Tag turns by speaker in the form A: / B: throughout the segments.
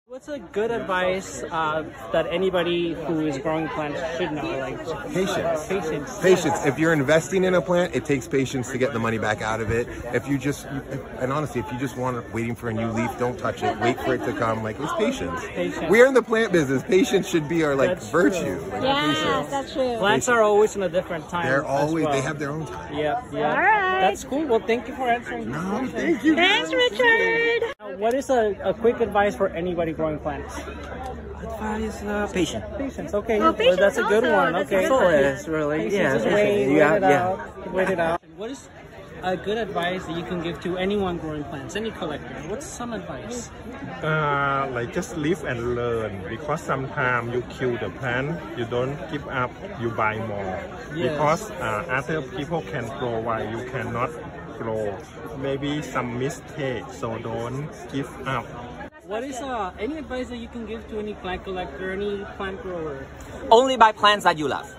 A: What's a good advice that anybody who is growing plants should know? Like
B: Patience.
A: Patience.
B: Patience. If you're investing in a plant, it takes patience to get the money back out of it. If you just, and honestly, if you just waiting for a new leaf, don't touch it. Wait for it to come. Like, it's patience. We are in the plant business. Patience should be our virtue. Like,
C: yes, that's true.
A: Plants are always in a different time.
B: They're always,
A: well.
B: they have their own time.
A: Yeah.
C: All right.
A: That's cool. Well, thank you for answering.
B: No, thank you.
C: Thanks, Richard.
A: What is a quick advice for anybody growing plants?
D: Advice, patience.
A: Patience. Okay.
C: Well, patience
A: that's a good
C: also.
A: one.
C: That's
A: Okay.
D: That's all it is, really. Yeah.
A: Just wait it out. Wait it out. What is a good advice that you can give to anyone growing plants, any collector? What's some advice?
E: Like just live and learn, because sometimes you kill the plant, you don't give up, you buy more.
A: Yes.
E: Because other people can grow while you cannot grow. Maybe some mistake, so don't give up.
A: What is any advice that you can give to any plant collector, any plant grower?
D: Only buy plants that you love.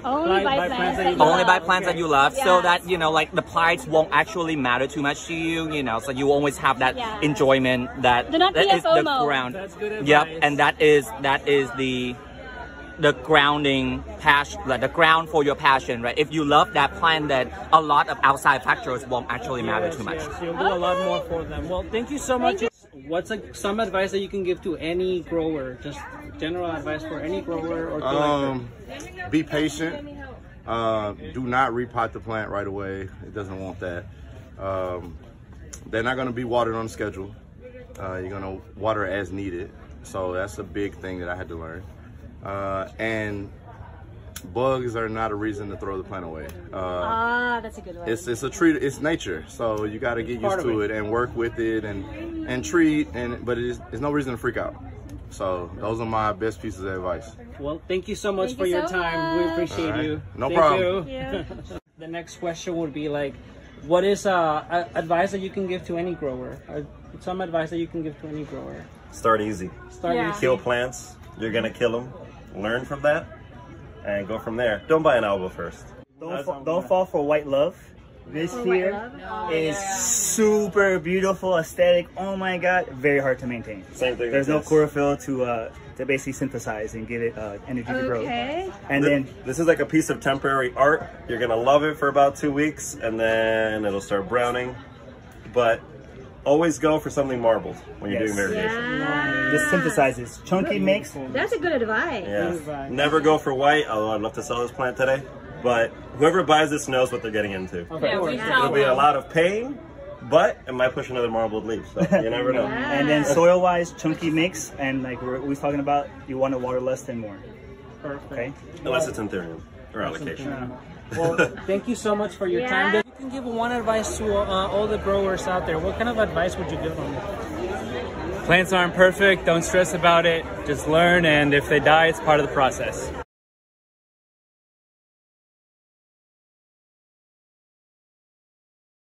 C: Only buy plants that you love.
D: Only buy plants that you love, so that, you know, like the price won't actually matter too much to you, you know, so you always have that enjoyment that,
C: not
D: that is the
C: FOMO.
D: ground.
A: That's good advice.
D: Yep, and that is the grounding passion, like the ground for your passion, right? If you love that plant, that a lot of outside factors won't actually matter too much.
A: Yes, you'll do a lot more for them. Well, thank you so much. What's some advice that you can give to any grower? Just general advice for any grower or collector?
F: Be patient. Do not repot the plant right away. It doesn't want that. They're not going to be watered on schedule. You're going to water as needed. So that's a big thing that I had to learn. And bugs are not a reason to throw the plant away.
C: That's a good one.
F: It's a treat. It's nature, so you got to get used to it and work with it and treat. But there's no reason to freak out. So those are my best pieces of advice.
A: Well, thank you so much for your time. We appreciate you.
F: No
A: Thank
F: problem.
A: You. The next question would be like, what is advice that you can give to any grower? Some advice that you can give to any grower?
G: Start easy.
A: Start easy.
G: Kill plants. You're gonna kill them. Learn from that and go from there. Don't buy an alba first.
H: Don't fall for white love. This here is super beautiful, aesthetic. Oh my god, very hard to maintain.
G: Same thing.
H: There's no chlorophyll to basically synthesize and give it energy to grow. And then
G: this is like a piece of temporary art. You're gonna love it for about 2 weeks, and then it'll start browning. But always go for something marbled when you're doing variegation.
H: This synthesizes chunky mix.
C: That's a good advice.
G: Yeah. Never go for white, although I'd love to sell this plant today. But whoever buys this knows what they're getting into. It'll be a lot of pain, but it might push another marbled leaf, so you never know.
H: And then soil-wise, chunky mix, and like we were talking about, you want to water less than more.
A: Perfect.
H: Okay?
G: Unless it's Anthurium or allocation.
A: Well, thank you so much for your time. If you can give one advice to all the growers out there, what kind of advice would you give them?
I: Plants aren't perfect. Don't stress about it. Just learn, and if they die, it's part of the process.